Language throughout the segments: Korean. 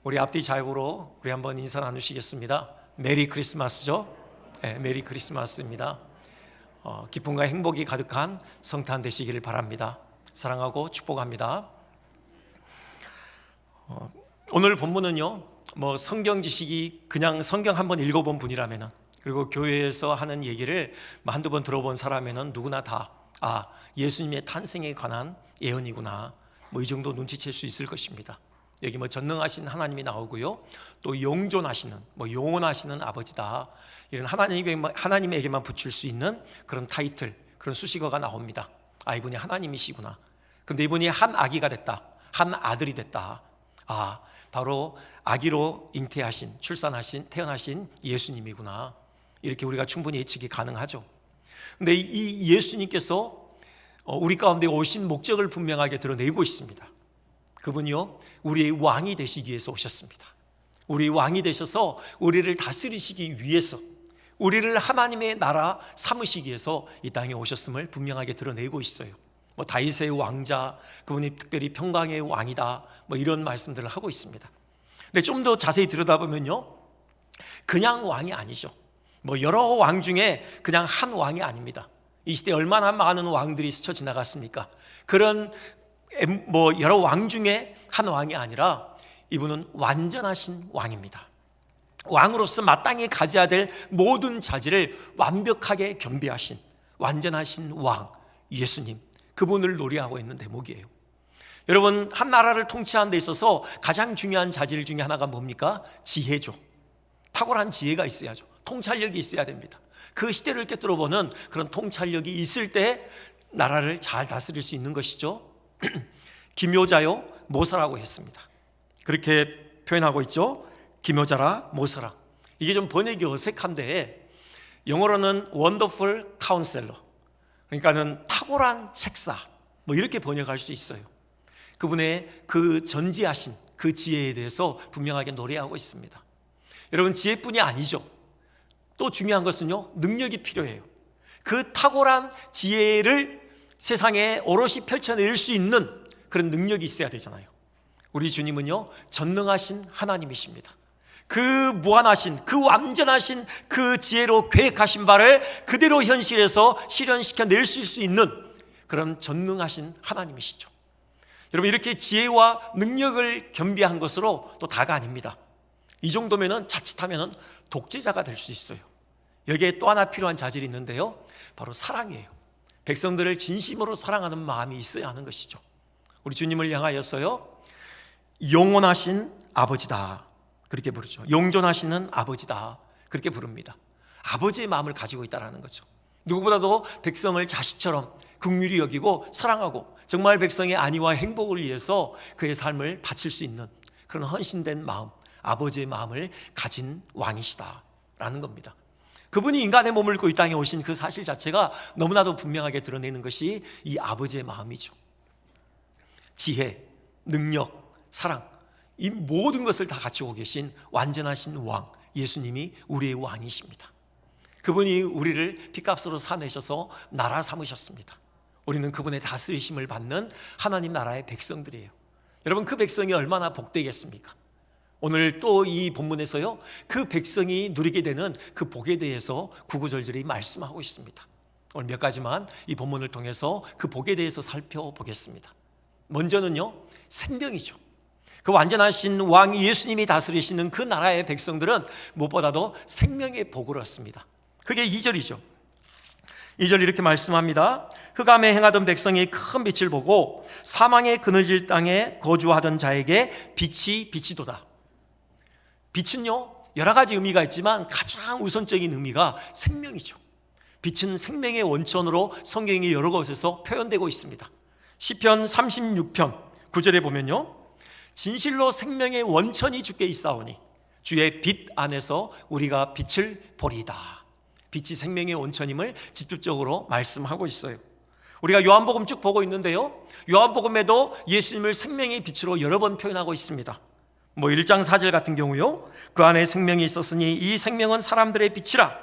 우리 앞뒤 자유로 우리 한번 인사 나누시겠습니다. 메리 크리스마스죠? 네, 메리 크리스마스입니다. 기쁨과 행복이 가득한 성탄 되시기를 바랍니다. 사랑하고 축복합니다. 오늘 본문은요, 성경 지식이 그냥 성경 한번 읽어본 분이라면은, 그리고 교회에서 하는 얘기를 한두 번 들어본 사람에는 누구나 다 예수님의 탄생에 관한 예언이구나, 이 정도 눈치챌 수 있을 것입니다. 여기 전능하신 하나님이 나오고요, 또 영존하시는, 영원하시는 아버지다, 이런 하나님에게만 붙일 수 있는 그런 타이틀, 그런 수식어가 나옵니다. 이분이 하나님이시구나. 근데 이분이 한 아기가 됐다, 한 아들이 됐다. 바로 아기로 잉태하신, 태어나신 예수님이구나. 이렇게 우리가 충분히 예측이 가능하죠. 근데 이 예수님께서 우리 가운데 오신 목적을 분명하게 드러내고 있습니다. 그분이요, 우리의 왕이 되시기 위해서 오셨습니다. 우리 왕이 되셔서 우리를 다스리시기 위해서, 우리를 하나님의 나라 삼으시기 위해서 이 땅에 오셨음을 분명하게 드러내고 있어요. 다윗의 왕자, 그분이 특별히 평강의 왕이다, 이런 말씀들을 하고 있습니다. 근데 좀 더 자세히 들여다보면요, 그냥 왕이 아니죠. 여러 왕 중에 그냥 한 왕이 아닙니다. 이 시대에 얼마나 많은 왕들이 스쳐 지나갔습니까? 그런 여러 왕 중에 한 왕이 아니라 이분은 완전하신 왕입니다. 왕으로서 마땅히 가져야 될 모든 자질을 완벽하게 겸비하신 완전하신 왕 예수님, 그분을 노래하고 있는 대목이에요. 여러분, 한 나라를 통치하는 데 있어서 가장 중요한 자질 중에 하나가 뭡니까? 지혜죠. 탁월한 지혜가 있어야죠. 통찰력이 있어야 됩니다. 그 시대를 꿰뚫어보는 그런 통찰력이 있을 때 나라를 잘 다스릴 수 있는 것이죠. 기묘자요 모사라고 했습니다. 그렇게 표현하고 있죠. 기묘자라 모사라. 이게 좀 번역이 어색한데 영어로는 Wonderful Counselor, 그러니까는 탁월한 책사, 이렇게 번역할 수 있어요. 그분의 그 전지하신 그 지혜에 대해서 분명하게 노래하고 있습니다. 여러분, 지혜뿐이 아니죠. 또 중요한 것은요, 능력이 필요해요. 그 탁월한 지혜를 세상에 오롯이 펼쳐낼 수 있는 그런 능력이 있어야 되잖아요. 우리 주님은요, 전능하신 하나님이십니다. 그 무한하신, 그 완전하신 그 지혜로 계획하신 바를 그대로 현실에서 실현시켜 낼 수 있는 그런 전능하신 하나님이시죠. 여러분, 이렇게 지혜와 능력을 겸비한 것으로 또 다가 아닙니다. 이 정도면은 자칫하면은 독재자가 될 수 있어요. 여기에 또 하나 필요한 자질이 있는데요, 바로 사랑이에요. 백성들을 진심으로 사랑하는 마음이 있어야 하는 것이죠. 우리 주님을 향하여서요, 영원하신 아버지다, 그렇게 부르죠. 영존하시는 아버지다, 그렇게 부릅니다. 아버지의 마음을 가지고 있다는 거죠. 누구보다도 백성을 자식처럼 긍휼히 여기고 사랑하고 정말 백성의 안위와 행복을 위해서 그의 삶을 바칠 수 있는 그런 헌신된 마음, 아버지의 마음을 가진 왕이시다라는 겁니다. 그분이 인간의 몸을 입고 이 땅에 오신 그 사실 자체가 너무나도 분명하게 드러내는 것이 이 아버지의 마음이죠. 지혜, 능력, 사랑, 이 모든 것을 다 갖추고 계신 완전하신 왕 예수님이 우리의 왕이십니다. 그분이 우리를 핏값으로 사내셔서 나라 삼으셨습니다. 우리는 그분의 다스리심을 받는 하나님 나라의 백성들이에요. 여러분, 그 백성이 얼마나 복되겠습니까? 오늘 또 이 본문에서요, 그 백성이 누리게 되는 그 복에 대해서 구구절절히 말씀하고 있습니다. 오늘 몇 가지만 이 본문을 통해서 그 복에 대해서 살펴보겠습니다. 먼저는요, 생명이죠. 그 완전하신 왕 예수님이 다스리시는 그 나라의 백성들은 무엇보다도 생명의 복을 얻습니다. 그게 2절이죠. 2절 이렇게 말씀합니다. 흑암에 행하던 백성이 큰 빛을 보고 사망의 그늘질 땅에 거주하던 자에게 빛이 비치도다. 빛은요, 여러 가지 의미가 있지만 가장 우선적인 의미가 생명이죠. 빛은 생명의 원천으로 성경의 여러 곳에서 표현되고 있습니다. 시편 36편 9절에 보면요, 진실로 생명의 원천이 주께 있사오니 주의 빛 안에서 우리가 빛을 보리이다. 빛이 생명의 원천임을 직접적으로 말씀하고 있어요. 우리가 요한복음 쭉 보고 있는데요, 요한복음에도 예수님을 생명의 빛으로 여러 번 표현하고 있습니다. 1장 4절 같은 경우요, 그 안에 생명이 있었으니 이 생명은 사람들의 빛이라.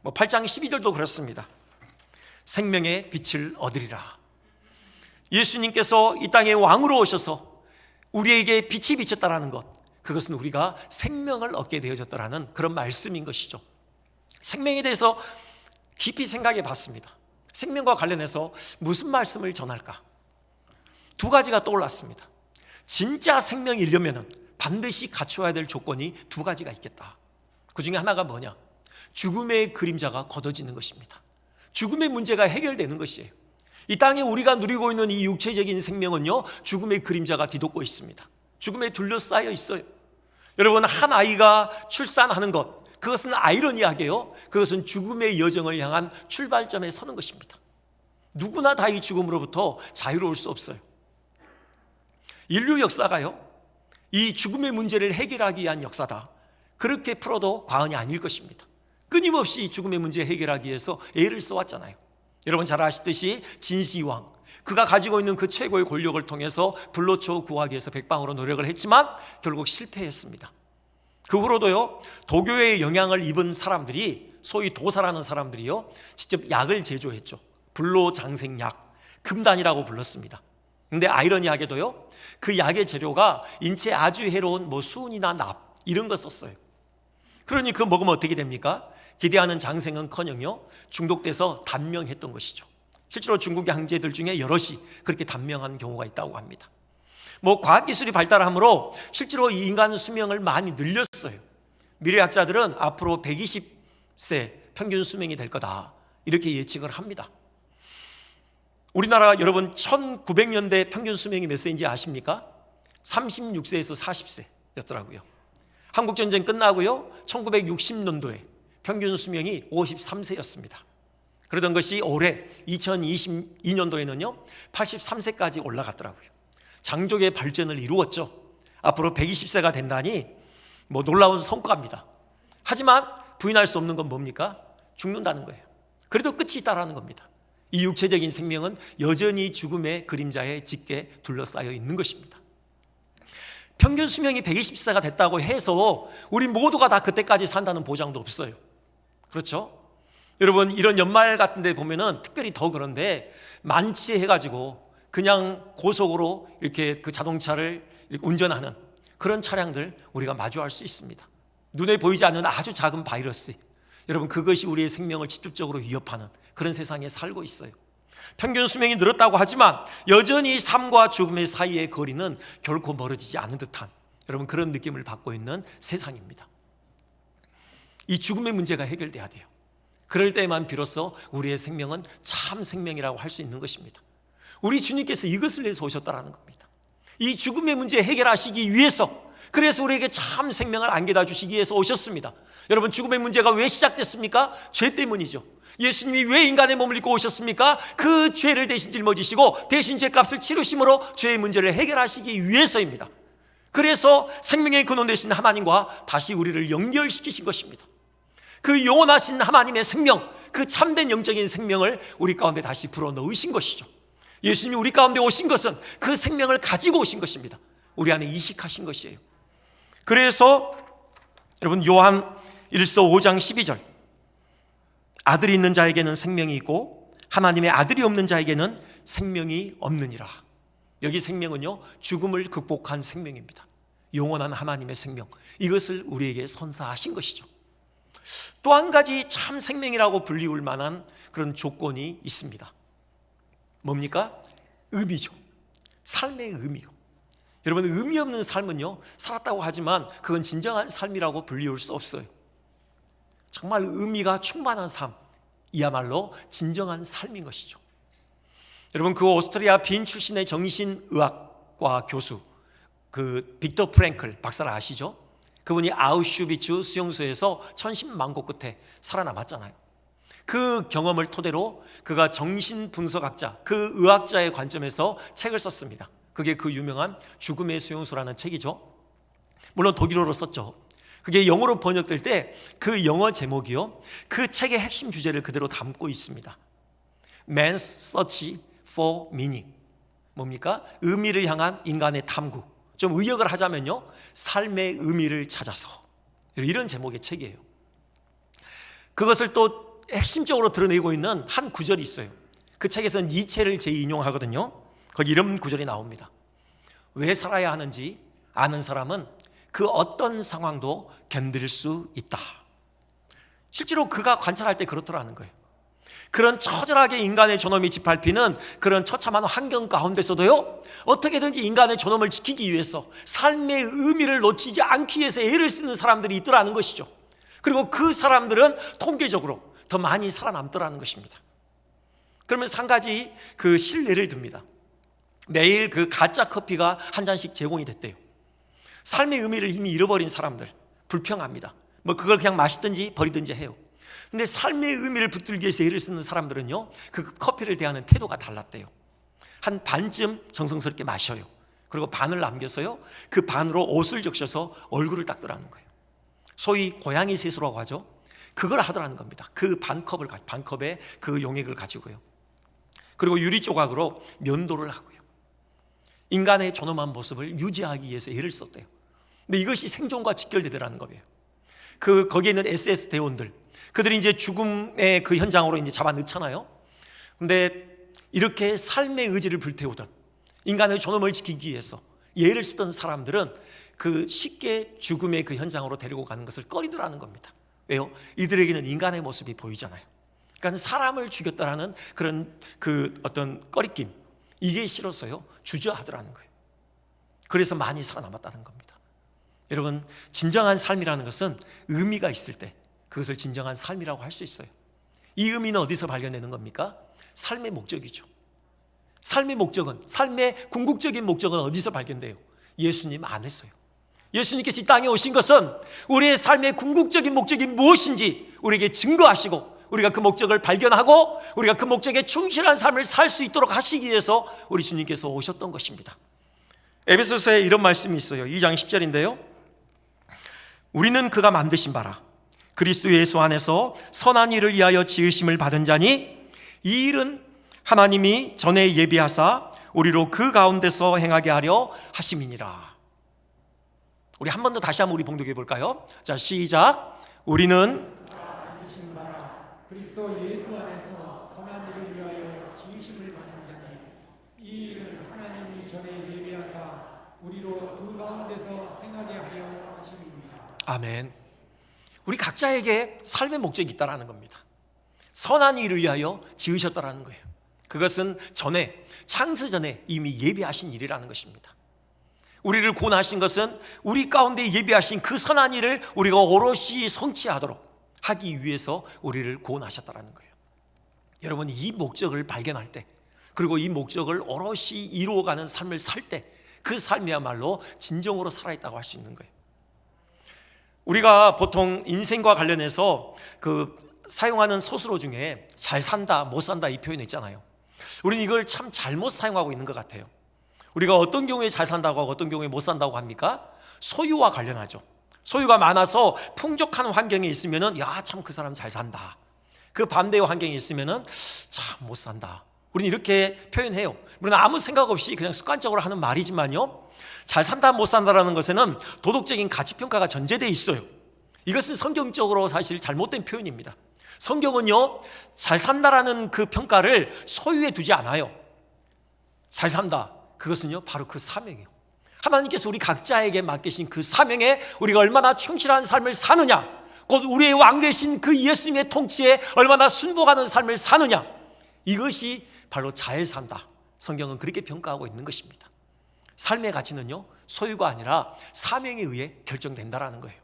8장 12절도 그렇습니다. 생명의 빛을 얻으리라. 예수님께서 이 땅에 왕으로 오셔서 우리에게 빛이 비쳤다라는 것, 그것은 우리가 생명을 얻게 되어졌더라는 그런 말씀인 것이죠. 생명에 대해서 깊이 생각해 봤습니다. 생명과 관련해서 무슨 말씀을 전할까? 두 가지가 떠올랐습니다. 진짜 생명이려면 반드시 갖춰야 될 조건이 두 가지가 있겠다. 그 중에 하나가 뭐냐? 죽음의 그림자가 걷어지는 것입니다. 죽음의 문제가 해결되는 것이에요. 이 땅에 우리가 누리고 있는 이 육체적인 생명은요, 죽음의 그림자가 뒤덮고 있습니다. 죽음에 둘러싸여 있어요. 여러분, 한 아이가 출산하는 것, 그것은 아이러니하게요, 그것은 죽음의 여정을 향한 출발점에 서는 것입니다. 누구나 다 이 죽음으로부터 자유로울 수 없어요. 인류 역사가요, 이 죽음의 문제를 해결하기 위한 역사다, 그렇게 풀어도 과언이 아닐 것입니다. 끊임없이 죽음의 문제 해결하기 위해서 애를 써왔잖아요. 여러분 잘 아시듯이 진시황, 그가 가지고 있는 그 최고의 권력을 통해서 불로초 구하기 위해서 백방으로 노력을 했지만 결국 실패했습니다. 그 후로도요, 도교의 영향을 입은 사람들이, 소위 도사라는 사람들이요, 직접 약을 제조했죠. 불로장생약, 금단이라고 불렀습니다. 근데 아이러니하게도요, 그 약의 재료가 인체에 아주 해로운 수은이나 납, 이런 거 썼어요. 그러니 그거 먹으면 어떻게 됩니까? 기대하는 장생은커녕요, 중독돼서 단명했던 것이죠. 실제로 중국의 황제들 중에 여럿이 그렇게 단명한 경우가 있다고 합니다. 과학기술이 발달함으로 실제로 이 인간 수명을 많이 늘렸어요. 미래학자들은 앞으로 120세 평균 수명이 될 거다, 이렇게 예측을 합니다. 우리나라 여러분 1900년대 평균 수명이 몇 세인지 아십니까? 36세에서 40세였더라고요. 한국전쟁 끝나고요, 1960년도에 평균 수명이 53세였습니다. 그러던 것이 올해 2022년도에는요 83세까지 올라갔더라고요. 장족의 발전을 이루었죠. 앞으로 120세가 된다니 놀라운 성과입니다. 하지만 부인할 수 없는 건 뭡니까? 죽는다는 거예요. 그래도 끝이 있다라는 겁니다. 이 육체적인 생명은 여전히 죽음의 그림자에 짙게 둘러싸여 있는 것입니다. 평균 수명이 120세가 됐다고 해서 우리 모두가 다 그때까지 산다는 보장도 없어요. 그렇죠? 여러분, 이런 연말 같은 데 보면은 특별히 더 그런데, 만취해가지고 그냥 고속으로 이렇게 그 자동차를 이렇게 운전하는 그런 차량들 우리가 마주할 수 있습니다. 눈에 보이지 않는 아주 작은 바이러스, 여러분, 그것이 우리의 생명을 직접적으로 위협하는 그런 세상에 살고 있어요. 평균 수명이 늘었다고 하지만 여전히 삶과 죽음의 사이의 거리는 결코 멀어지지 않은 듯한, 여러분, 그런 느낌을 받고 있는 세상입니다. 이 죽음의 문제가 해결돼야 돼요. 그럴 때만 비로소 우리의 생명은 참 생명이라고 할 수 있는 것입니다. 우리 주님께서 이것을 위해서 오셨다라는 겁니다. 이 죽음의 문제 해결하시기 위해서, 그래서 우리에게 참 생명을 안겨다 주시기 위해서 오셨습니다. 여러분, 죽음의 문제가 왜 시작됐습니까? 죄 때문이죠. 예수님이 왜 인간의 몸을 입고 오셨습니까? 그 죄를 대신 짊어지시고 대신 죄값을 치르심으로 죄의 문제를 해결하시기 위해서입니다. 그래서 생명의 근원 되신 하나님과 다시 우리를 연결시키신 것입니다. 그 영원하신 하나님의 생명, 그 참된 영적인 생명을 우리 가운데 다시 불어넣으신 것이죠. 예수님이 우리 가운데 오신 것은 그 생명을 가지고 오신 것입니다. 우리 안에 이식하신 것이에요. 그래서 여러분, 요한 1서 5장 12절, 아들이 있는 자에게는 생명이 있고 하나님의 아들이 없는 자에게는 생명이 없느니라. 여기 생명은요, 죽음을 극복한 생명입니다. 영원한 하나님의 생명, 이것을 우리에게 선사하신 것이죠. 또 한 가지 참 생명이라고 불리울 만한 그런 조건이 있습니다. 뭡니까? 의미죠. 삶의 의미요. 여러분, 의미 없는 삶은요, 살았다고 하지만 그건 진정한 삶이라고 불리울 수 없어요. 정말 의미가 충만한 삶, 이야말로 진정한 삶인 것이죠. 여러분, 그 오스트리아 빈 출신의 정신의학과 교수, 그 빅터 프랭클 박사를 아시죠? 그분이 아우슈비츠 수용소에서 천신만고 끝에 살아남았잖아요. 그 경험을 토대로 그가 정신분석학자, 그 의학자의 관점에서 책을 썼습니다. 그게 그 유명한 죽음의 수용소라는 책이죠. 물론 독일어로 썼죠. 그게 영어로 번역될 때 그 영어 제목이요, 그 책의 핵심 주제를 그대로 담고 있습니다. Man's Search for Meaning. 뭡니까? 의미를 향한 인간의 탐구. 좀 의역을 하자면요, 삶의 의미를 찾아서, 이런 제목의 책이에요. 그것을 또 핵심적으로 드러내고 있는 한 구절이 있어요. 그 책에서는 니체를 재인용하거든요. 거기 이런 구절이 나옵니다. 왜 살아야 하는지 아는 사람은 그 어떤 상황도 견딜 수 있다. 실제로 그가 관찰할 때 그렇더라는 거예요. 그런 처절하게 인간의 존엄이 짓밟히는 그런 처참한 환경 가운데서도요, 어떻게든지 인간의 존엄을 지키기 위해서 삶의 의미를 놓치지 않기 위해서 애를 쓰는 사람들이 있더라는 것이죠. 그리고 그 사람들은 통계적으로 더 많이 살아남더라는 것입니다. 그러면서 한 가지 그 실례를 듭니다. 매일 그 가짜 커피가 한 잔씩 제공이 됐대요. 삶의 의미를 이미 잃어버린 사람들, 불평합니다. 뭐 그걸 그냥 마시든지 버리든지 해요. 근데 삶의 의미를 붙들기 위해서 애를 쓰는 사람들은요, 그 커피를 대하는 태도가 달랐대요. 한 반쯤 정성스럽게 마셔요. 그리고 반을 남겨서요, 그 반으로 옷을 적셔서 얼굴을 닦더라는 거예요. 소위 고양이 세수라고 하죠. 그걸 하더라는 겁니다. 그 반컵에 그 용액을 가지고요. 그리고 유리 조각으로 면도를 하고요. 인간의 존엄한 모습을 유지하기 위해서 애를 썼대요. 근데 이것이 생존과 직결되더라는 거예요. 거기에 있는 SS 대원들, 그들이 이제 죽음의 그 현장으로 이제 잡아 넣잖아요. 근데 이렇게 삶의 의지를 불태우던, 인간의 존엄을 지키기 위해서 예를 쓰던 사람들은 그 쉽게 죽음의 그 현장으로 데리고 가는 것을 꺼리더라는 겁니다. 왜요? 이들에게는 인간의 모습이 보이잖아요. 그러니까 사람을 죽였다라는 그런 그 어떤 꺼리낌, 이게 싫어서요, 주저하더라는 거예요. 그래서 많이 살아남았다는 겁니다. 여러분, 진정한 삶이라는 것은 의미가 있을 때 그것을 진정한 삶이라고 할 수 있어요. 이 의미는 어디서 발견되는 겁니까? 삶의 목적이죠. 삶의 목적은, 삶의 궁극적인 목적은 어디서 발견돼요? 예수님 안에서요. 예수님께서 이 땅에 오신 것은 우리의 삶의 궁극적인 목적이 무엇인지 우리에게 증거하시고, 우리가 그 목적을 발견하고 우리가 그 목적에 충실한 삶을 살 수 있도록 하시기 위해서 우리 주님께서 오셨던 것입니다. 에베소서에 이런 말씀이 있어요. 2장 10절인데요. 우리는 그가 만드신 바라 그리스도 예수 안에서 선한 일을 위하여 지으심을 받은 자니, 이 일은 하나님이 전에 예비하사 우리로 그 가운데서 행하게 하려 하심이니라. 우리 한 번 더 다시 한번 우리 봉독해 볼까요? 자, 시작. 우리는 만드신 바라 그리스도 예수 안에서 선한 일을 위하여 지으심을 받은 자니, 이 일은 하나님이 전에 예비하사 우리로 그 가운데서 행하게 하려 하심이니라. 아멘. 우리 각자에게 삶의 목적이 있다라는 겁니다. 선한 일을 위하여 지으셨다라는 거예요. 그것은 전에, 창세 전에 이미 예비하신 일이라는 것입니다. 우리를 구원하신 것은 우리 가운데 예비하신 그 선한 일을 우리가 오롯이 성취하도록 하기 위해서 우리를 구원하셨다라는 거예요. 여러분, 이 목적을 발견할 때, 그리고 이 목적을 오롯이 이루어가는 삶을 살 때, 그 삶이야말로 진정으로 살아있다고 할 수 있는 거예요. 우리가 보통 인생과 관련해서 사용하는 소스로 중에 잘 산다, 못 산다 이 표현이 있잖아요. 우리는 이걸 참 잘못 사용하고 있는 것 같아요. 우리가 어떤 경우에 잘 산다고 하고 어떤 경우에 못 산다고 합니까? 소유와 관련하죠. 소유가 많아서 풍족한 환경에 있으면은 야, 참 그 사람 잘 산다. 그 반대의 환경에 있으면은 참 못 산다. 우리는 이렇게 표현해요. 물론 아무 생각 없이 그냥 습관적으로 하는 말이지만요, 잘 산다 못 산다라는 것에는 도덕적인 가치평가가 전제되어 있어요. 이것은 성경적으로 사실 잘못된 표현입니다. 성경은요, 잘 산다라는 그 평가를 소유에 두지 않아요. 잘 산다, 그것은요 바로 그 사명이에요. 하나님께서 우리 각자에게 맡기신 그 사명에 우리가 얼마나 충실한 삶을 사느냐, 곧 우리의 왕 되신 그 예수님의 통치에 얼마나 순복하는 삶을 사느냐, 이것이 바로 잘 산다. 성경은 그렇게 평가하고 있는 것입니다. 삶의 가치는요, 소유가 아니라 사명에 의해 결정된다라는 거예요.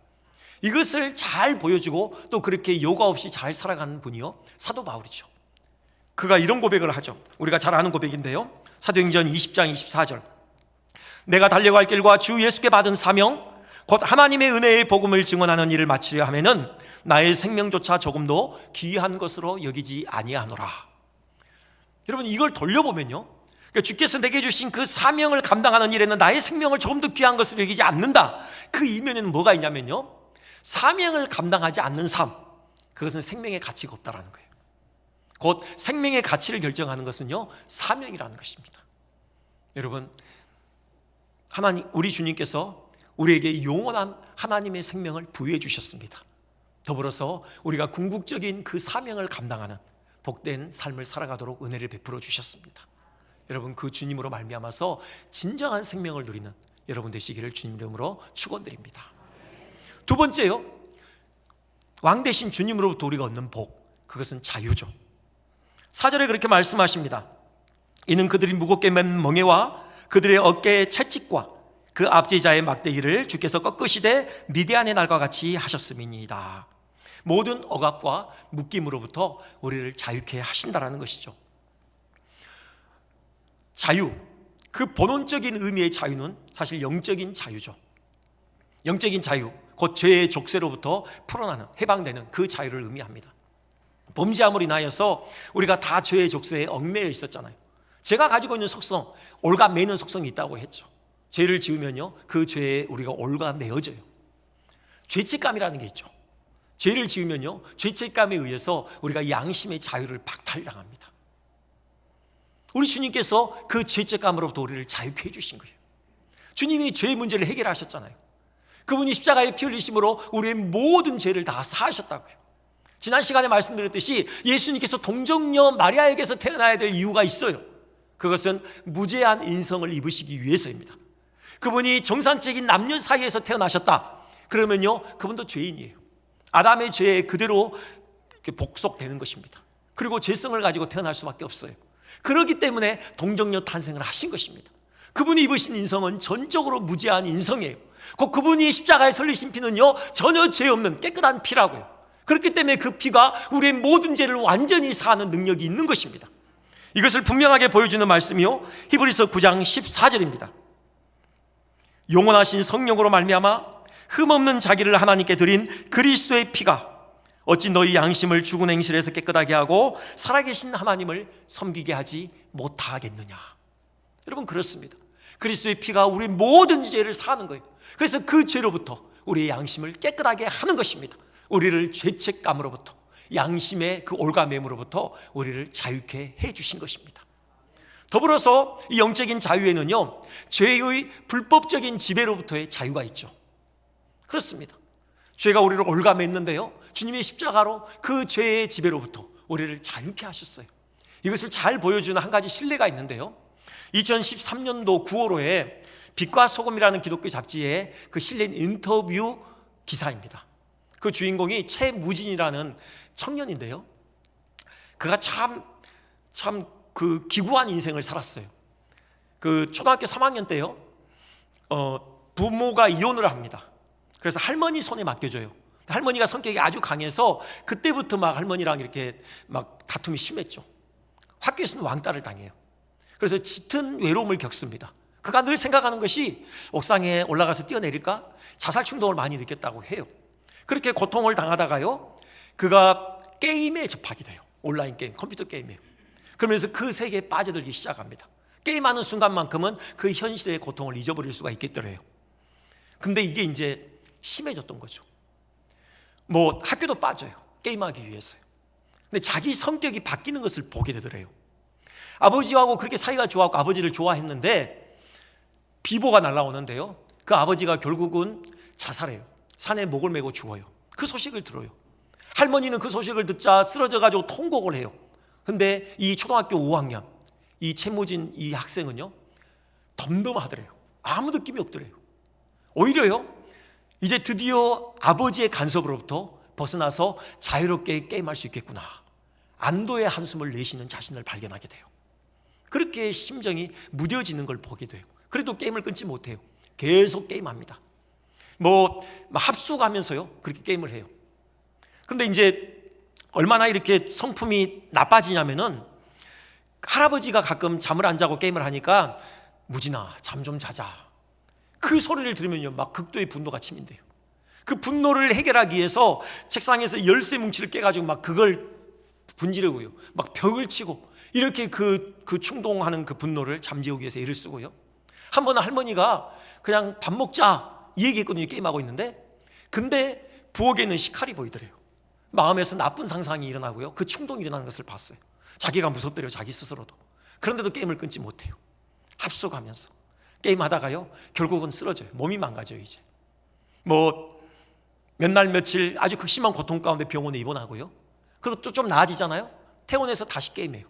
이것을 잘 보여주고 또 그렇게 요가 없이 잘 살아가는 분이요, 사도 바울이죠. 그가 이런 고백을 하죠. 우리가 잘 아는 고백인데요, 사도행전 20장 24절. 내가 달려갈 길과 주 예수께 받은 사명, 곧 하나님의 은혜의 복음을 증언하는 일을 마치려 하면은 나의 생명조차 조금도 귀한 것으로 여기지 아니하노라. 여러분, 이걸 돌려보면요, 그러니까 주께서 내게 주신 그 사명을 감당하는 일에는 나의 생명을 조금도 귀한 것으로 여기지 않는다. 그 이면에는 뭐가 있냐면요, 사명을 감당하지 않는 삶, 그것은 생명의 가치가 없다라는 거예요. 곧 생명의 가치를 결정하는 것은요, 사명이라는 것입니다. 여러분, 하나님, 우리 주님께서 우리에게 영원한 하나님의 생명을 부여해 주셨습니다. 더불어서 우리가 궁극적인 그 사명을 감당하는 복된 삶을 살아가도록 은혜를 베풀어 주셨습니다. 여러분, 그 주님으로 말미암아서 진정한 생명을 누리는 여러분 되시기를 주님 이름으로 축원드립니다. 두 번째요, 왕 대신 주님으로부터 우리가 얻는 복, 그것은 자유죠. 4절에 그렇게 말씀하십니다. 이는 그들이 무겁게 맨 멍에와 그들의 어깨의 채찍과 그 압제자의 막대기를 주께서 꺾으시되 미디안의 날과 같이 하셨음이니이다. 모든 억압과 묶임으로부터 우리를 자유케 하신다라는 것이죠. 자유, 그 본원적인 의미의 자유는 사실 영적인 자유죠. 영적인 자유, 곧 죄의 족쇄로부터 풀어나는, 해방되는 그 자유를 의미합니다. 범죄함으로 인하여서 우리가 다 죄의 족쇄에 얽매여 있었잖아요. 죄가 가지고 있는 속성, 올가매는 속성이 있다고 했죠. 죄를 지으면요, 그 죄에 우리가 올가매어져요. 죄책감이라는 게 있죠. 죄를 지으면요, 죄책감에 의해서 우리가 양심의 자유를 박탈당합니다. 우리 주님께서 그 죄책감으로부터 우리를 자유케 해주신 거예요. 주님이 죄의 문제를 해결하셨잖아요. 그분이 십자가에 피 흘리심으로 우리의 모든 죄를 다 사하셨다고요. 지난 시간에 말씀드렸듯이 예수님께서 동정녀 마리아에게서 태어나야 될 이유가 있어요. 그것은 무죄한 인성을 입으시기 위해서입니다. 그분이 정상적인 남녀 사이에서 태어나셨다 그러면요, 그분도 죄인이에요. 아담의 죄에 그대로 복속되는 것입니다. 그리고 죄성을 가지고 태어날 수밖에 없어요. 그렇기 때문에 동정녀 탄생을 하신 것입니다. 그분이 입으신 인성은 전적으로 무죄한 인성이에요. 곧 그분이 십자가에 설리신 피는요, 전혀 죄 없는 깨끗한 피라고요. 그렇기 때문에 그 피가 우리의 모든 죄를 완전히 사하는 능력이 있는 것입니다. 이것을 분명하게 보여주는 말씀이요, 히브리서 9장 14절입니다. 영원하신 성령으로 말미암아 흠없는 자기를 하나님께 드린 그리스도의 피가 어찌 너희 양심을 죽은 행실에서 깨끗하게 하고 살아계신 하나님을 섬기게 하지 못하겠느냐. 여러분, 그렇습니다. 그리스도의 피가 우리 모든 죄를 사하는 거예요. 그래서 그 죄로부터 우리의 양심을 깨끗하게 하는 것입니다. 우리를 죄책감으로부터, 양심의 그 올가매므로부터 우리를 자유케 해주신 것입니다. 더불어서 이 영적인 자유에는요, 죄의 불법적인 지배로부터의 자유가 있죠. 그렇습니다. 죄가 우리를 올가맸는데요, 주님의 십자가로 그 죄의 지배로부터 우리를 자유케 하셨어요. 이것을 잘 보여주는 한 가지 신뢰가 있는데요, 2013년도 9월호에 빛과 소금이라는 기독교 잡지에 그 실린 인터뷰 기사입니다. 그 주인공이 최무진이라는 청년인데요, 그가 참 그 기구한 인생을 살았어요. 그 초등학교 3학년 때요, 부모가 이혼을 합니다. 그래서 할머니 손에 맡겨줘요. 할머니가 성격이 아주 강해서 그때부터 막 할머니랑 이렇게 막 다툼이 심했죠. 학교에서는 왕따를 당해요. 그래서 짙은 외로움을 겪습니다. 그가 늘 생각하는 것이 옥상에 올라가서 뛰어내릴까? 자살 충동을 많이 느꼈다고 해요. 그렇게 고통을 당하다가요, 그가 게임에 접하게 돼요. 온라인 게임, 컴퓨터 게임이에요. 그러면서 그 세계에 빠져들기 시작합니다. 게임하는 순간만큼은 그 현실의 고통을 잊어버릴 수가 있겠더래요. 근데 이게 이제 심해졌던 거죠. 뭐 학교도 빠져요. 게임하기 위해서요. 근데 자기 성격이 바뀌는 것을 보게 되더래요. 아버지하고 그렇게 사이가 좋았고 아버지를 좋아했는데 비보가 날아오는데요, 그 아버지가 결국은 자살해요. 산에 목을 메고 죽어요. 그 소식을 들어요. 할머니는 그 소식을 듣자 쓰러져가지고 통곡을 해요. 근데 이 초등학교 5학년 이 최무진 이 학생은요, 덤덤하더래요. 아무 느낌이 없더래요. 오히려요, 이제 드디어 아버지의 간섭으로부터 벗어나서 자유롭게 게임할 수 있겠구나, 안도의 한숨을 내쉬는 자신을 발견하게 돼요. 그렇게 심정이 무뎌지는 걸 보게 돼요. 그래도 게임을 끊지 못해요. 계속 게임합니다. 뭐 합숙하면서요, 그렇게 게임을 해요. 그런데 이제 얼마나 이렇게 성품이 나빠지냐면은, 할아버지가 가끔 잠을 안 자고 게임을 하니까 무진아 잠 좀 자자, 그 소리를 들으면요, 막 극도의 분노가 치민대요. 그 분노를 해결하기 위해서 책상에서 열쇠 뭉치를 깨가지고 막 그걸 분지르고요, 막 벽을 치고 이렇게 그 충동하는 그 분노를 잠재우기 위해서 애를 쓰고요. 한 번은 할머니가 그냥 밥 먹자 이 얘기했거든요, 게임하고 있는데. 근데 부엌에는 식칼이 보이더래요. 마음에서 나쁜 상상이 일어나고요, 그 충동이 일어나는 것을 봤어요. 자기가 무섭더래요, 자기 스스로도. 그런데도 게임을 끊지 못해요. 합숙하면서 게임하다가요, 결국은 쓰러져요. 몸이 망가져요. 이제 뭐 몇 날 며칠 아주 극심한 고통 가운데 병원에 입원하고요, 그리고 또 좀 나아지잖아요, 퇴원해서 다시 게임해요.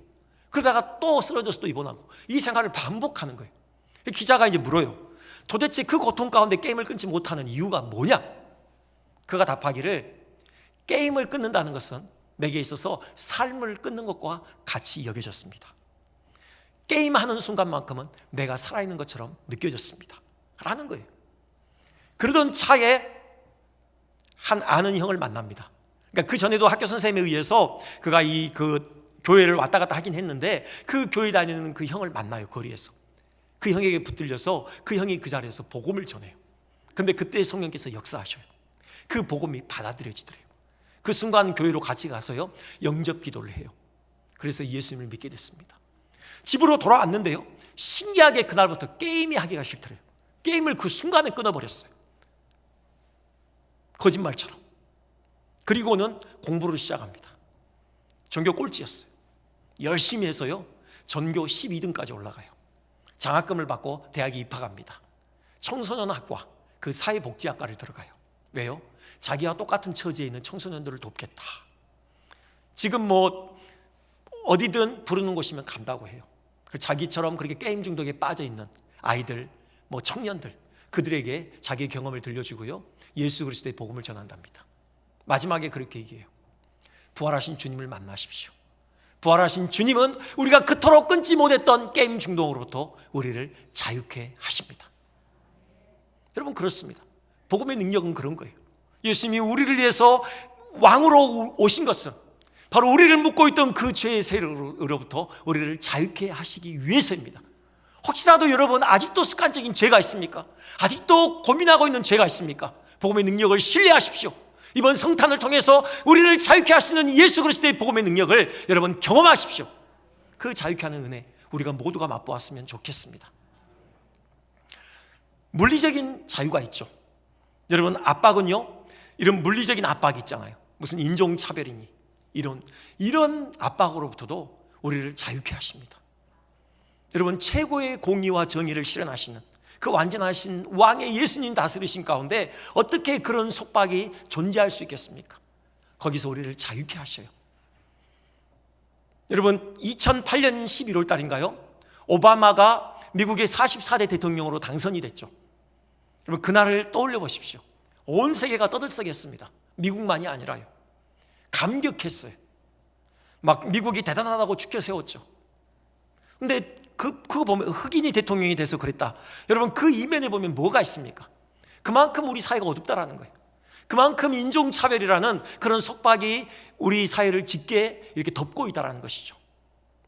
그러다가 또 쓰러져서 또 입원하고, 이 생활을 반복하는 거예요. 기자가 이제 물어요. 도대체 그 고통 가운데 게임을 끊지 못하는 이유가 뭐냐? 그가 답하기를 게임을 끊는다는 것은 내게 있어서 삶을 끊는 것과 같이 여겨졌습니다. 게임하는 순간만큼은 내가 살아있는 것처럼 느껴졌습니다 라는 거예요. 그러던 차에 한 아는 형을 만납니다. 그러니까 그 전에도 학교 선생님에 의해서 그가 그 교회를 왔다 갔다 하긴 했는데 그 교회 다니는 그 형을 만나요. 거리에서. 그 형에게 붙들려서 그 형이 그 자리에서 복음을 전해요. 근데 그때 성령께서 역사하셔요. 그 복음이 받아들여지더래요. 그 순간 교회로 같이 가서요 영접 기도를 해요. 그래서 예수님을 믿게 됐습니다. 집으로 돌아왔는데요 신기하게 그날부터 게임이 하기가 싫더래요. 게임을 그 순간에 끊어버렸어요. 거짓말처럼. 그리고는 공부를 시작합니다. 전교 꼴찌였어요. 열심히 해서요 전교 12등까지 올라가요. 장학금을 받고 대학에 입학합니다. 청소년 학과, 그 사회복지학과를 들어가요. 왜요? 자기와 똑같은 처지에 있는 청소년들을 돕겠다. 지금 뭐 어디든 부르는 곳이면 간다고 해요. 자기처럼 그렇게 게임 중독에 빠져 있는 아이들, 뭐 청년들, 그들에게 자기의 경험을 들려주고요 예수 그리스도의 복음을 전한답니다. 마지막에 그렇게 얘기해요. 부활하신 주님을 만나십시오. 부활하신 주님은 우리가 그토록 끊지 못했던 게임 중독으로부터 우리를 자유케 하십니다. 여러분 그렇습니다. 복음의 능력은 그런 거예요. 예수님이 우리를 위해서 왕으로 오신 것은 바로 우리를 묶고 있던 그 죄의 세력으로부터 우리를 자유케 하시기 위해서입니다. 혹시라도 여러분 아직도 습관적인 죄가 있습니까? 아직도 고민하고 있는 죄가 있습니까? 복음의 능력을 신뢰하십시오. 이번 성탄을 통해서 우리를 자유케 하시는 예수 그리스도의 복음의 능력을 여러분 경험하십시오. 그 자유케 하는 은혜 우리가 모두가 맛보았으면 좋겠습니다. 물리적인 자유가 있죠. 여러분 압박은요 이런 물리적인 압박이 있잖아요. 무슨 인종차별이니 이런 압박으로부터도 우리를 자유케 하십니다. 여러분 최고의 공의와 정의를 실현하시는 그 완전하신 왕의 예수님 다스리신 가운데 어떻게 그런 속박이 존재할 수 있겠습니까? 거기서 우리를 자유케 하셔요. 여러분 2008년 11월 달인가요? 오바마가 미국의 44대 대통령으로 당선이 됐죠. 여러분 그날을 떠올려 보십시오. 온 세계가 떠들썩했습니다. 미국만이 아니라요. 감격했어요. 막 미국이 대단하다고 축켜 세웠죠. 근데 그거 보면 흑인이 대통령이 돼서 그랬다. 여러분 그 이면에 보면 뭐가 있습니까? 그만큼 우리 사회가 어둡다라는 거예요. 그만큼 인종차별이라는 그런 속박이 우리 사회를 짙게 이렇게 덮고 있다라는 것이죠.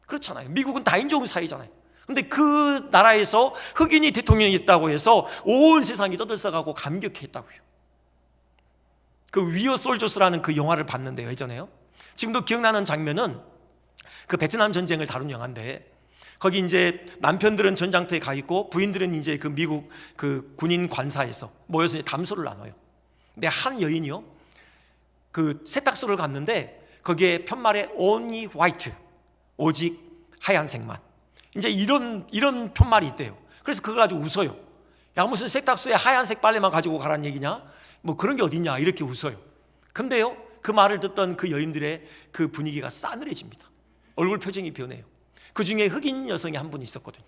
그렇잖아요. 미국은 다인종 사회잖아요. 근데 그 나라에서 흑인이 대통령이 있다고 해서 온 세상이 떠들썩하고 감격했다고요. 그 위어 솔저스라는 그 영화를 봤는데요, 예전에요. 지금도 기억나는 장면은 그 베트남 전쟁을 다룬 영화인데 거기 이제 남편들은 전장터에 가 있고 부인들은 이제 그 미국 그 군인 관사에서 모여서 이제 담소를 나눠요. 근데 한 여인이요, 그 세탁소를 갔는데 거기에 편말에 only white, 오직 하얀색만. 이제 이런 편말이 있대요. 그래서 그걸 가지고 웃어요. 야 무슨 세탁소에 하얀색 빨래만 가지고 가라는 얘기냐? 뭐 그런 게 어딨냐? 이렇게 웃어요. 근데요 그 말을 듣던 그 여인들의 그 분위기가 싸늘해집니다. 얼굴 표정이 변해요. 그 중에 흑인 여성이 한 분 있었거든요.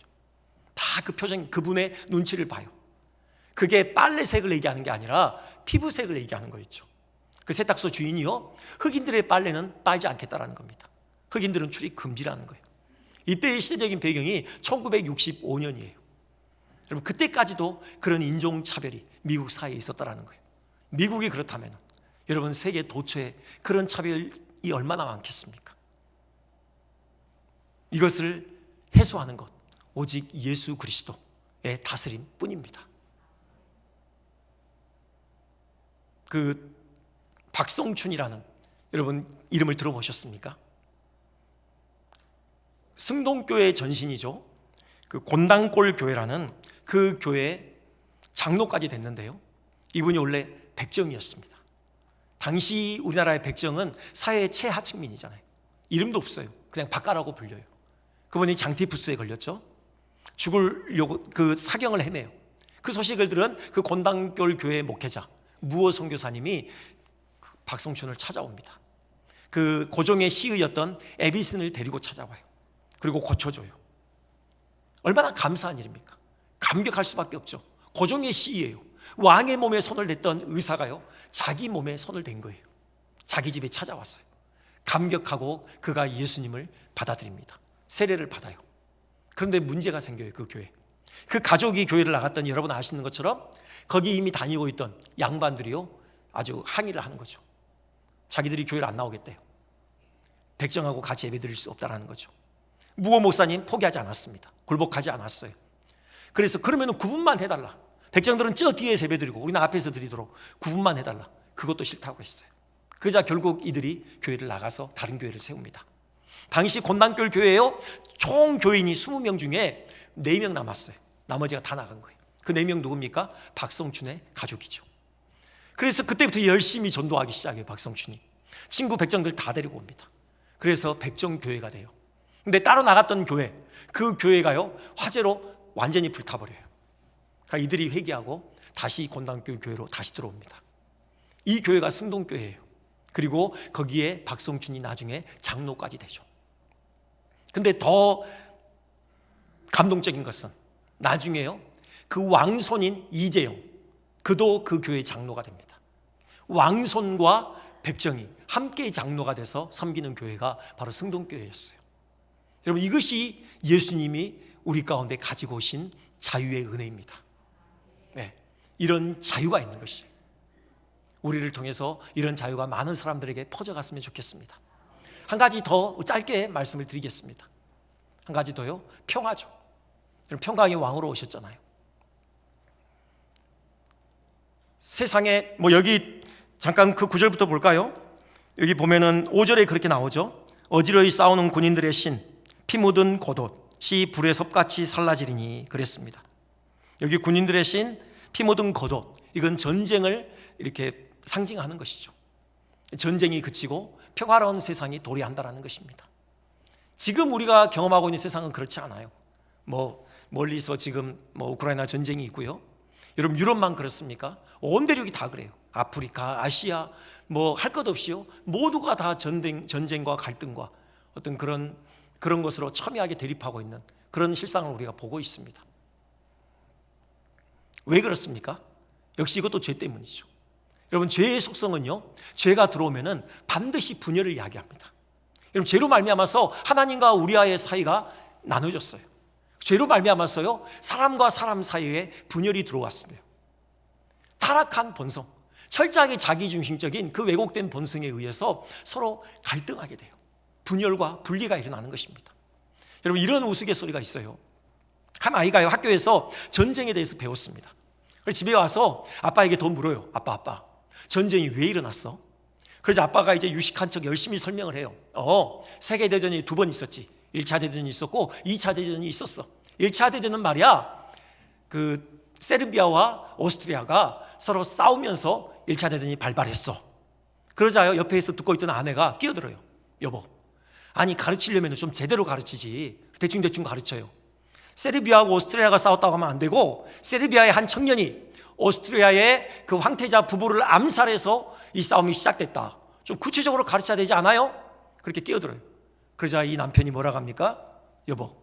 다 그 표정, 그분의 눈치를 봐요. 그게 빨래색을 얘기하는 게 아니라 피부색을 얘기하는 거였죠. 그 세탁소 주인이요, 흑인들의 빨래는 빨지 않겠다라는 겁니다. 흑인들은 출입 금지라는 거예요. 이때의 시대적인 배경이 1965년이에요. 여러분 그때까지도 그런 인종차별이 미국 사회에 있었다라는 거예요. 미국이 그렇다면 여러분 세계 도처에 그런 차별이 얼마나 많겠습니까? 이것을 해소하는 것 오직 예수 그리스도의 다스림 뿐입니다. 그 박성춘이라는 여러분 이름을 들어보셨습니까? 승동교회 전신이죠. 그 곤당골 교회라는 그 교회 장로까지 됐는데요. 이분이 원래 백정이었습니다. 당시 우리나라의 백정은 사회의 최하층민이잖아요. 이름도 없어요. 그냥 박가라고 불려요. 그분이 장티푸스에 걸렸죠. 죽으려고 그 사경을 헤매요. 그 소식을 들은 그 곤당골 교회 목회자 무어 선교사님이 박성춘을 찾아옵니다. 그 고종의 시의였던 에비슨을 데리고 찾아와요. 그리고 고쳐줘요. 얼마나 감사한 일입니까? 감격할 수밖에 없죠. 고종의 시예요. 왕의 몸에 손을 댔던 의사가요, 자기 몸에 손을 댄 거예요. 자기 집에 찾아왔어요. 감격하고 그가 예수님을 받아들입니다. 세례를 받아요. 그런데 문제가 생겨요. 그 교회, 그 가족이 교회를 나갔더니 여러분 아시는 것처럼 거기 이미 다니고 있던 양반들이요, 아주 항의를 하는 거죠. 자기들이 교회를 안 나오겠대요. 백정하고 같이 예배드릴 수 없다라는 거죠. 무호 목사님 포기하지 않았습니다. 굴복하지 않았어요. 그래서 그러면 구분만 해달라. 백정들은 저 뒤에서 예배드리고 우리는 앞에서 드리도록 구분만 해달라. 그것도 싫다고 했어요. 그러자 결국 이들이 교회를 나가서 다른 교회를 세웁니다. 당시 곤단교회 교회에요, 총 교인이 20명 중에 4명 남았어요. 나머지가 다 나간 거예요. 그 4명 누굽니까? 박성춘의 가족이죠. 그래서 그때부터 열심히 전도하기 시작해요. 박성춘이 친구 백정들 다 데리고 옵니다. 그래서 백정교회가 돼요. 근데 따로 나갔던 교회, 그 교회가요, 화재로 완전히 불타버려요. 그러니까 이들이 회개하고 다시 곤단교회 교회로 다시 들어옵니다. 이 교회가 승동교회예요. 그리고 거기에 박성춘이 나중에 장로까지 되죠. 근데 더 감동적인 것은 나중에요, 그 왕손인 이재영, 그도 그 교회의 장로가 됩니다. 왕손과 백정이 함께 장로가 돼서 섬기는 교회가 바로 승동교회였어요. 여러분, 이것이 예수님이 우리 가운데 가지고 오신 자유의 은혜입니다. 네, 이런 자유가 있는 것이에요. 우리를 통해서 이런 자유가 많은 사람들에게 퍼져갔으면 좋겠습니다. 한 가지 더 짧게 말씀을 드리겠습니다. 한 가지 더요, 평화죠. 평강의 왕으로 오셨잖아요. 세상에 여기 잠깐 그 9절부터 볼까요? 여기 보면은 5절에 그렇게 나오죠. 어지러이 싸우는 군인들의 신, 피 묻은 겉옷이 불의 섭같이 살라지리니 그랬습니다. 여기 군인들의 신, 피 묻은 겉옷, 이건 전쟁을 이렇게 상징하는 것이죠. 전쟁이 그치고 평화로운 세상이 도래한다는 것입니다. 지금 우리가 경험하고 있는 세상은 그렇지 않아요. 멀리서 지금 우크라이나 전쟁이 있고요. 여러분, 유럽만 그렇습니까? 온 대륙이 다 그래요. 아프리카, 아시아, 할 것 없이요, 모두가 다 전쟁과 갈등과 어떤 그런 것으로 첨예하게 대립하고 있는 그런 실상을 우리가 보고 있습니다. 왜 그렇습니까? 역시 이것도 죄 때문이죠. 여러분, 죄의 속성은요, 죄가 들어오면은 반드시 분열을 이야기합니다. 여러분, 죄로 말미암아서 하나님과 우리와의 사이가 나눠졌어요. 죄로 말미암아서요, 사람과 사람 사이에 분열이 들어왔습니다. 타락한 본성, 철저하게 자기중심적인 그 왜곡된 본성에 의해서 서로 갈등하게 돼요. 분열과 분리가 일어나는 것입니다. 여러분, 이런 우스갯소리가 있어요. 한 아이가요, 학교에서 전쟁에 대해서 배웠습니다. 그래서 집에 와서 아빠에게 더 물어요. 아빠, 전쟁이 왜 일어났어? 그래서 아빠가 이제 유식한 척 열심히 설명을 해요. 세계대전이 2번 있었지. 1차 대전이 있었고 2차 대전이 있었어. 1차 대전은 말이야, 그 세르비아와 오스트리아가 서로 싸우면서 1차 대전이 발발했어. 그러자요, 옆에서 듣고 있던 아내가 끼어들어요. 여보, 아니 가르치려면 좀 제대로 가르치지, 대충 가르쳐요. 세르비아하고 오스트리아가 싸웠다고 하면 안 되고, 세르비아의 한 청년이 오스트리아의 그 황태자 부부를 암살해서 이 싸움이 시작됐다, 좀 구체적으로 가르쳐야 되지 않아요? 그렇게 끼어들어요. 그러자 이 남편이 뭐라고 합니까? 여보,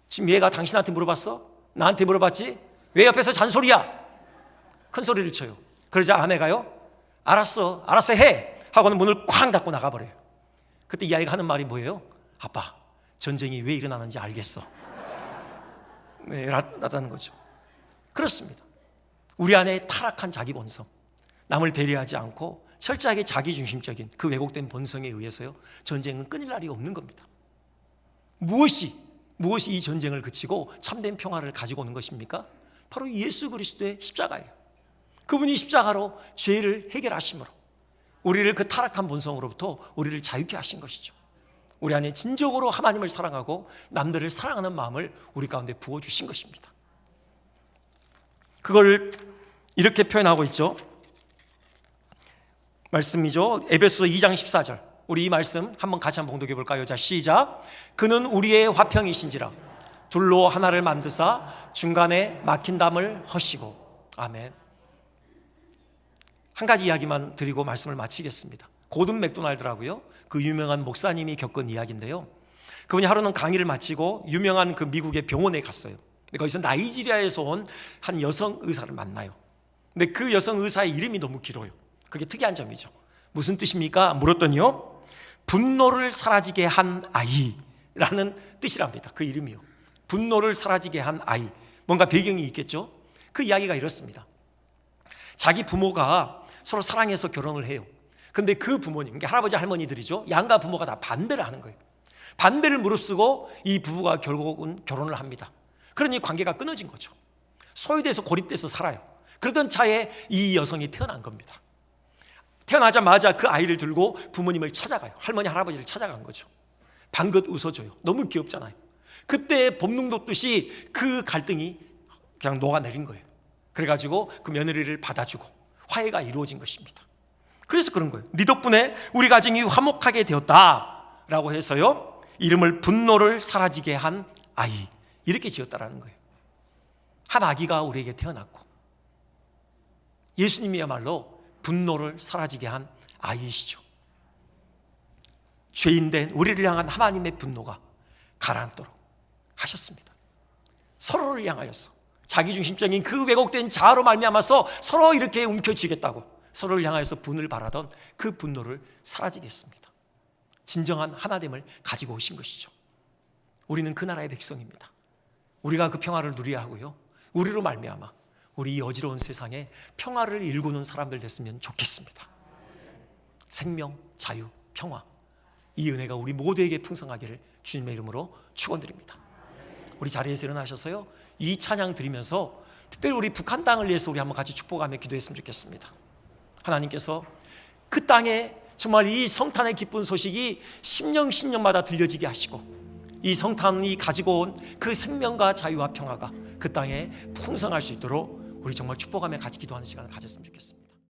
지금 얘가 당신한테 물어봤어? 나한테 물어봤지? 왜 옆에서 잔소리야? 큰 소리를 쳐요. 그러자 아내가요, 알았어 해 하고는 문을 쾅 닫고 나가버려요. 그때 이 아이가 하는 말이 뭐예요? 아빠, 전쟁이 왜 일어나는지 알겠어. 네, 라다는 거죠. 그렇습니다. 우리 안에 타락한 자기 본성, 남을 배려하지 않고 철저하게 자기중심적인 그 왜곡된 본성에 의해서요, 전쟁은 끊일 날이 없는 겁니다. 무엇이 이 전쟁을 그치고 참된 평화를 가지고 오는 것입니까? 바로 예수 그리스도의 십자가예요. 그분이 십자가로 죄를 해결하심으로 우리를 그 타락한 본성으로부터 우리를 자유케 하신 것이죠. 우리 안에 진정으로 하나님을 사랑하고 남들을 사랑하는 마음을 우리 가운데 부어주신 것입니다. 그걸 이렇게 표현하고 있죠. 말씀이죠. 에베소서 2장 14절. 우리 이 말씀 한번 같이 한번 봉독해 볼까요? 자, 시작. 그는 우리의 화평이신지라 둘로 하나를 만드사 중간에 막힌 담을 허시고. 아멘. 한 가지 이야기만 드리고 말씀을 마치겠습니다. 고든 맥도날드라고요, 그 유명한 목사님이 겪은 이야기인데요, 그분이 하루는 강의를 마치고 유명한 그 미국의 병원에 갔어요. 근데 거기서 나이지리아에서 온 한 여성 의사를 만나요. 근데 그 여성 의사의 이름이 너무 길어요. 그게 특이한 점이죠. 무슨 뜻입니까? 물었더니요, 분노를 사라지게 한 아이라는 뜻이랍니다. 그 이름이요. 분노를 사라지게 한 아이. 뭔가 배경이 있겠죠? 그 이야기가 이렇습니다. 자기 부모가 서로 사랑해서 결혼을 해요. 근데 그 부모님, 그러니까 할아버지 할머니들이죠, 양가 부모가 다 반대를 하는 거예요. 반대를 무릅쓰고 이 부부가 결국은 결혼을 합니다. 그러니 관계가 끊어진 거죠. 소외돼서 고립돼서 살아요. 그러던 차에 이 여성이 태어난 겁니다. 태어나자마자 그 아이를 들고 부모님을 찾아가요. 할머니 할아버지를 찾아간 거죠. 방긋 웃어줘요. 너무 귀엽잖아요. 그때 봄눈 돋듯이 그 갈등이 그냥 녹아내린 거예요. 그래가지고 그 며느리를 받아주고 화해가 이루어진 것입니다. 그래서 그런 거예요. 네 덕분에 우리 가정이 화목하게 되었다라고 해서요, 이름을 분노를 사라지게 한 아이, 이렇게 지었다라는 거예요. 한 아기가 우리에게 태어났고 예수님이야말로 분노를 사라지게 한 아이이시죠. 죄인된 우리를 향한 하나님의 분노가 가라앉도록 하셨습니다. 서로를 향하여서 자기중심적인 그 왜곡된 자아로 말미암아서 서로 이렇게 움켜쥐겠다고 서로를 향하여서 분을 바라던 그 분노를 사라지게 했습니다. 진정한 하나됨을 가지고 오신 것이죠. 우리는 그 나라의 백성입니다. 우리가 그 평화를 누려야 하고요, 우리로 말미암아 우리 이 어지러운 세상에 평화를 일구는 사람들 됐으면 좋겠습니다. 생명, 자유, 평화, 이 은혜가 우리 모두에게 풍성하기를 주님의 이름으로 축원드립니다. 우리 자리에서 일어나셔서요, 이 찬양 드리면서 특별히 우리 북한 땅을 위해서 우리 한번 같이 축복하며 기도했으면 좋겠습니다. 하나님께서 그 땅에 정말 이 성탄의 기쁜 소식이 10년마다 들려지게 하시고, 이 성탄이 가지고 온 그 생명과 자유와 평화가 그 땅에 풍성할 수 있도록 우리 정말 축복하며 같이 기도하는 시간을 가졌으면 좋겠습니다.